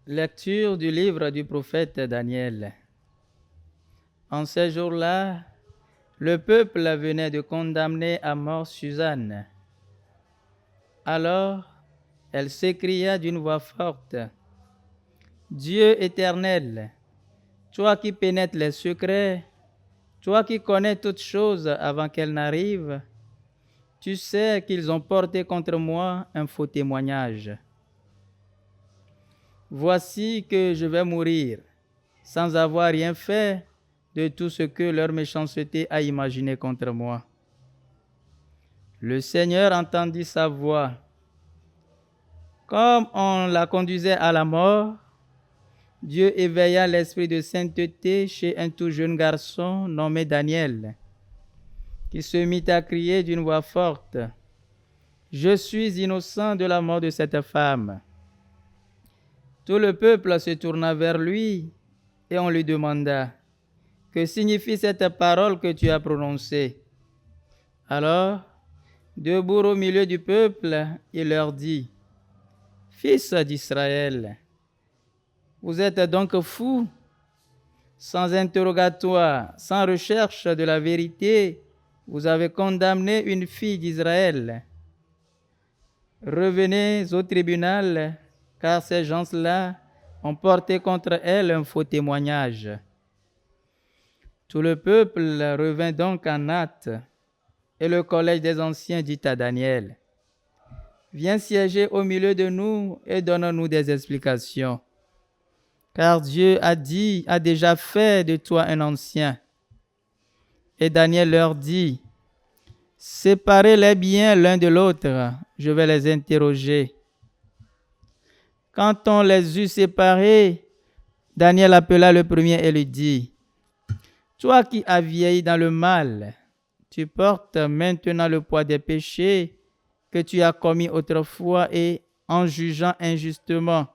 Lecture du livre du prophète Daniel. En ces jours-là, le peuple venait de condamner à mort Suzanne. Alors, elle s'écria d'une voix forte, « Dieu éternel, toi qui pénètres les secrets, toi qui connais toutes choses avant qu'elles n'arrivent, tu sais qu'ils ont porté contre moi un faux témoignage. Voici que je vais mourir sans avoir rien fait de tout ce que leur méchanceté a imaginé contre moi. » Le Seigneur entendit sa voix. Comme on la conduisait à la mort, Dieu éveilla l'esprit de sainteté chez un tout jeune garçon nommé Daniel, qui se mit à crier d'une voix forte, « Je suis innocent de la mort de cette femme. » Tout le peuple se tourna vers lui et on lui demanda, « Que signifie cette parole que tu as prononcée ?» Alors, debout au milieu du peuple, il leur dit, « Fils d'Israël, vous êtes donc fous, sans interrogatoire, sans recherche de la vérité, vous avez condamné une fille d'Israël. Revenez au tribunal, car ces gens-là ont porté contre elle un faux témoignage. » Tout le peuple revint donc en hâte, et le collège des anciens dit à Daniel, « Viens siéger au milieu de nous et donne-nous des explications. Car Dieu a déjà fait de toi un ancien. » Et Daniel leur dit, « Séparez-les bien l'un de l'autre, je vais les interroger. » Quand on les eut séparés, Daniel appela le premier et lui dit, « Toi qui as vieilli dans le mal, tu portes maintenant le poids des péchés que tu as commis autrefois et en jugeant injustement.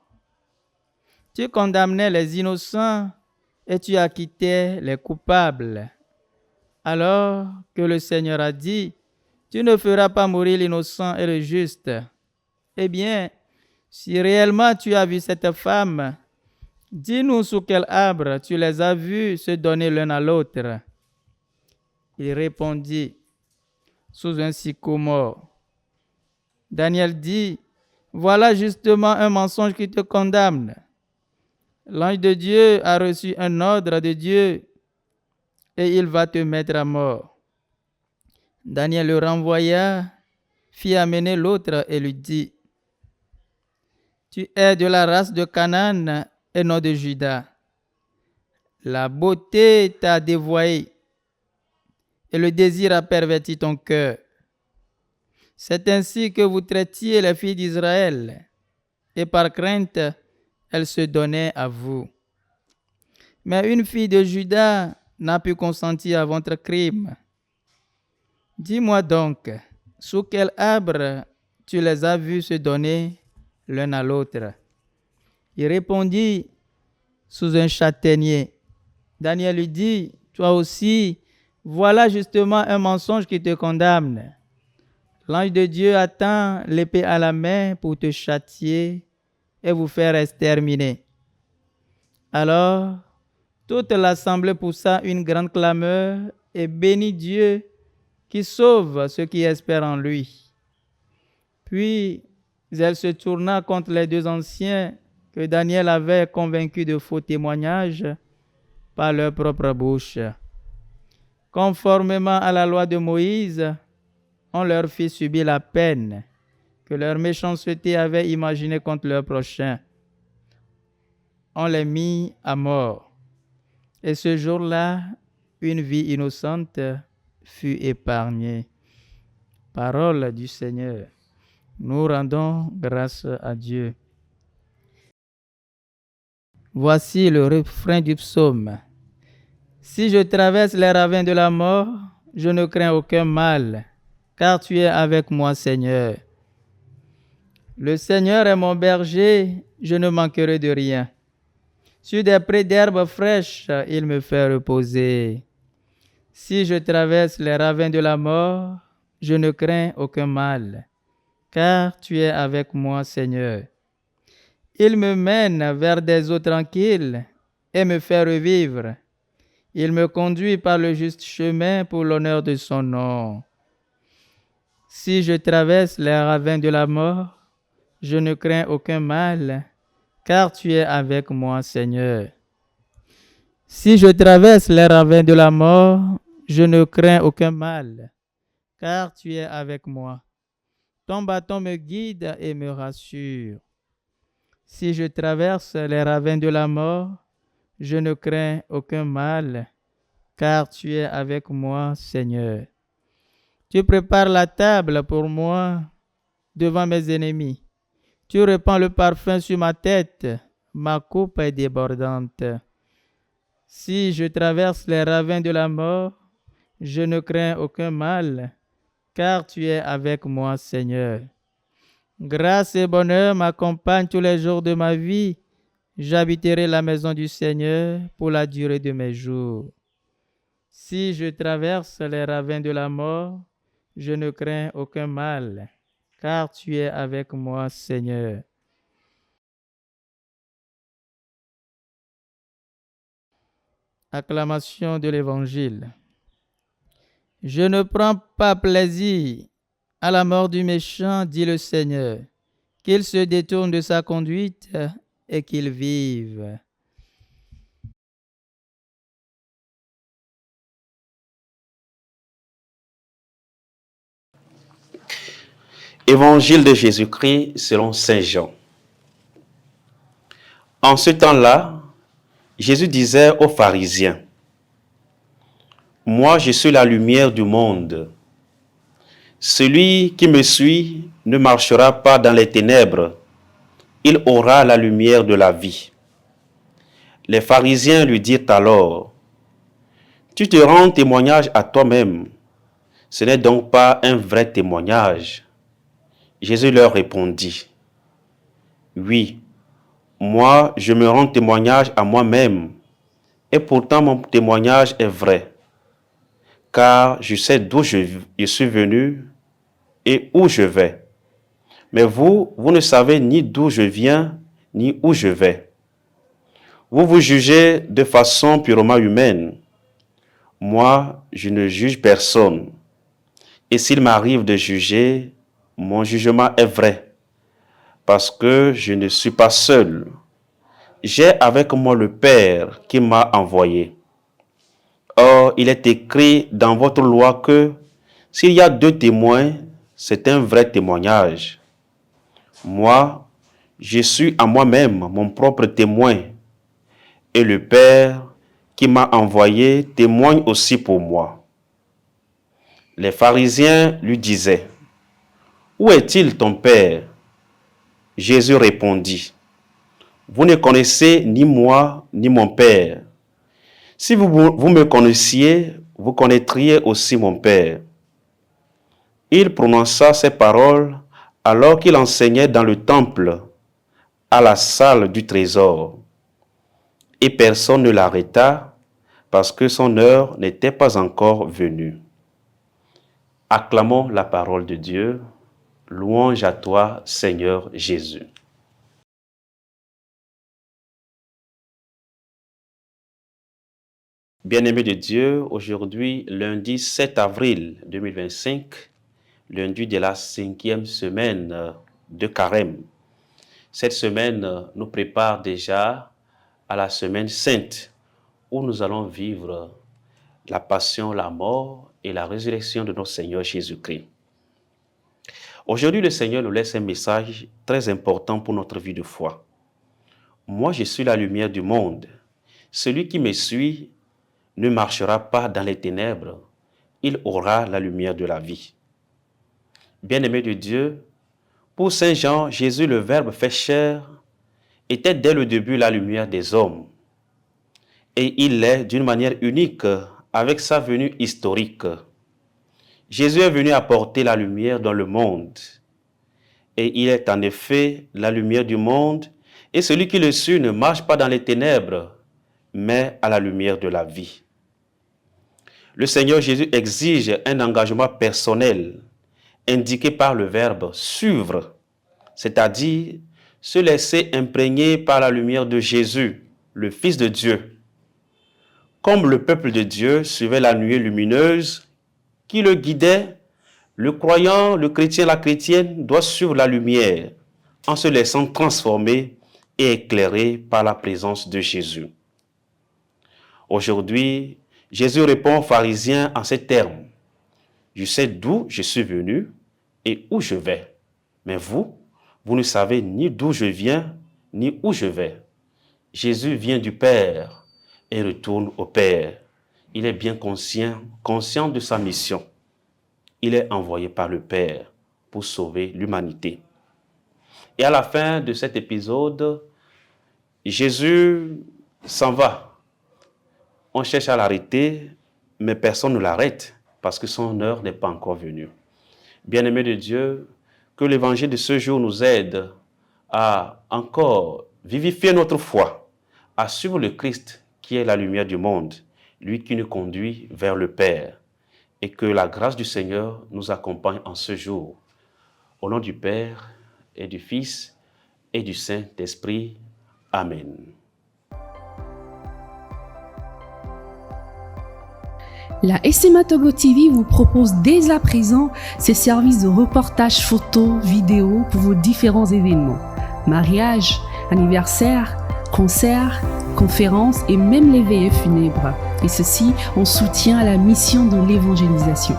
Tu condamnais les innocents et tu acquittais les coupables. Alors que le Seigneur a dit, tu ne feras pas mourir l'innocent et le juste. Eh bien, si réellement tu as vu cette femme, dis-nous sous quel arbre tu les as vus se donner l'un à l'autre. » Il répondit, « Sous un sycomore. » Daniel dit, « Voilà justement un mensonge qui te condamne. L'ange de Dieu a reçu un ordre de Dieu et il va te mettre à mort. » Daniel le renvoya, fit amener l'autre et lui dit, « Tu es de la race de Canaan et non de Juda. La beauté t'a dévoyé et le désir a perverti ton cœur. C'est ainsi que vous traitiez les filles d'Israël, et par crainte, elles se donnaient à vous. Mais une fille de Juda n'a pu consentir à votre crime. Dis-moi donc, sous quel arbre tu les as vus se donner l'un à l'autre? » Il répondit, « Sous un châtaignier. » Daniel lui dit, « Toi aussi, voilà justement un mensonge qui te condamne. L'ange de Dieu attend l'épée à la main pour te châtier et vous faire exterminer. » Alors, toute l'assemblée poussa une grande clameur et bénit Dieu qui sauve ceux qui espèrent en lui. Puis, elle se tourna contre les deux anciens que Daniel avait convaincus de faux témoignages par leur propre bouche. Conformément à la loi de Moïse, on leur fit subir la peine que leur méchanceté avait imaginée contre leur prochain. On les mit à mort. Et ce jour-là, une vie innocente fut épargnée. Parole du Seigneur. Nous rendons grâce à Dieu. Voici le refrain du psaume. Si je traverse les ravins de la mort, je ne crains aucun mal, car tu es avec moi, Seigneur. Le Seigneur est mon berger, je ne manquerai de rien. Sur des prés d'herbes fraîches, il me fait reposer. Si je traverse les ravins de la mort, je ne crains aucun mal, car tu es avec moi, Seigneur. Il me mène vers des eaux tranquilles et me fait revivre. Il me conduit par le juste chemin pour l'honneur de son nom. Si je traverse les ravins de la mort, je ne crains aucun mal, car tu es avec moi, Seigneur. Si je traverse les ravins de la mort, je ne crains aucun mal, car tu es avec moi. Ton bâton me guide et me rassure. Si je traverse les ravins de la mort, je ne crains aucun mal, car tu es avec moi, Seigneur. Tu prépares la table pour moi devant mes ennemis. Tu répands le parfum sur ma tête. Ma coupe est débordante. Si je traverse les ravins de la mort, je ne crains aucun mal, car tu es avec moi, Seigneur. Grâce et bonheur m'accompagnent tous les jours de ma vie. J'habiterai la maison du Seigneur pour la durée de mes jours. Si je traverse les ravins de la mort, je ne crains aucun mal, car tu es avec moi, Seigneur. Acclamation de l'Évangile. Je ne prends pas plaisir à la mort du méchant, dit le Seigneur, qu'il se détourne de sa conduite et qu'il vive. Évangile de Jésus-Christ selon Saint Jean. En ce temps-là, Jésus disait aux pharisiens, « Moi, je suis la lumière du monde. Celui qui me suit ne marchera pas dans les ténèbres, il aura la lumière de la vie. » Les pharisiens lui dirent alors, « Tu te rends témoignage à toi-même. Ce n'est donc pas un vrai témoignage. » Jésus leur répondit, « Oui, moi je me rends témoignage à moi-même, et pourtant mon témoignage est vrai, car je sais d'où je suis venu et où je vais. Mais vous ne savez ni d'où je viens, ni où je vais. Vous vous jugez de façon purement humaine. Moi, je ne juge personne. Et s'il m'arrive de juger, mon jugement est vrai, parce que je ne suis pas seul. J'ai avec moi le Père qui m'a envoyé. Or, il est écrit dans votre loi que s'il y a 2 témoins, c'est un vrai témoignage. Moi, je suis à moi-même mon propre témoin, et le Père qui m'a envoyé témoigne aussi pour moi. » Les pharisiens lui disaient, « Où est-il ton Père ?» Jésus répondit, « Vous ne connaissez ni moi ni mon Père. Si vous me connaissiez, vous connaîtriez aussi mon Père. » Il prononça ces paroles alors qu'il enseignait dans le temple, à la salle du trésor. Et personne ne l'arrêta parce que son heure n'était pas encore venue. Acclamons la parole de Dieu. Louange à toi, Seigneur Jésus. Bien-aimés de Dieu, aujourd'hui, lundi 7 avril 2025, lundi de la 5e semaine de Carême. Cette semaine nous prépare déjà à la semaine sainte, où nous allons vivre la passion, la mort et la résurrection de notre Seigneur Jésus-Christ. Aujourd'hui, le Seigneur nous laisse un message très important pour notre vie de foi. Moi, je suis la lumière du monde. Celui qui me suit ne marchera pas dans les ténèbres, il aura la lumière de la vie. Bien-aimé de Dieu, pour Saint Jean, Jésus, le Verbe fait chair, était dès le début la lumière des hommes. Et il l'est d'une manière unique avec sa venue historique. Jésus est venu apporter la lumière dans le monde. Et il est en effet la lumière du monde, et celui qui le suit ne marche pas dans les ténèbres, mais à la lumière de la vie. Le Seigneur Jésus exige un engagement personnel, indiqué par le verbe « suivre », c'est-à-dire se laisser imprégner par la lumière de Jésus, le Fils de Dieu. Comme le peuple de Dieu suivait la nuée lumineuse qui le guidait, le croyant, le chrétien, la chrétienne doit suivre la lumière en se laissant transformer et éclairer par la présence de Jésus. Aujourd'hui, Jésus répond aux pharisiens en ces termes. Je sais d'où je suis venu et où je vais. Mais vous ne savez ni d'où je viens, ni où je vais. Jésus vient du Père et retourne au Père. Il est bien conscient de sa mission. Il est envoyé par le Père pour sauver l'humanité. Et à la fin de cet épisode, Jésus s'en va. On cherche à l'arrêter, mais personne ne l'arrête parce que son heure n'est pas encore venue. Bien-aimés de Dieu, que l'évangile de ce jour nous aide à encore vivifier notre foi, à suivre le Christ qui est la lumière du monde, lui qui nous conduit vers le Père, et que la grâce du Seigneur nous accompagne en ce jour. Au nom du Père et du Fils et du Saint-Esprit. Amen. La SMA Togo TV vous propose dès à présent ses services de reportage photo, vidéo pour vos différents événements. Mariage, anniversaire, concerts, conférences et même les veillées funèbres. Et ceci en soutien à la mission de l'évangélisation.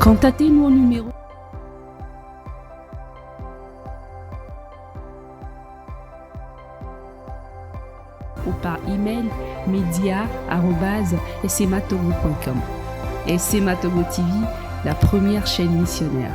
Contactez-nous au numéro ou par email media@smatogo.com. SMA Togo TV, la première chaîne missionnaire.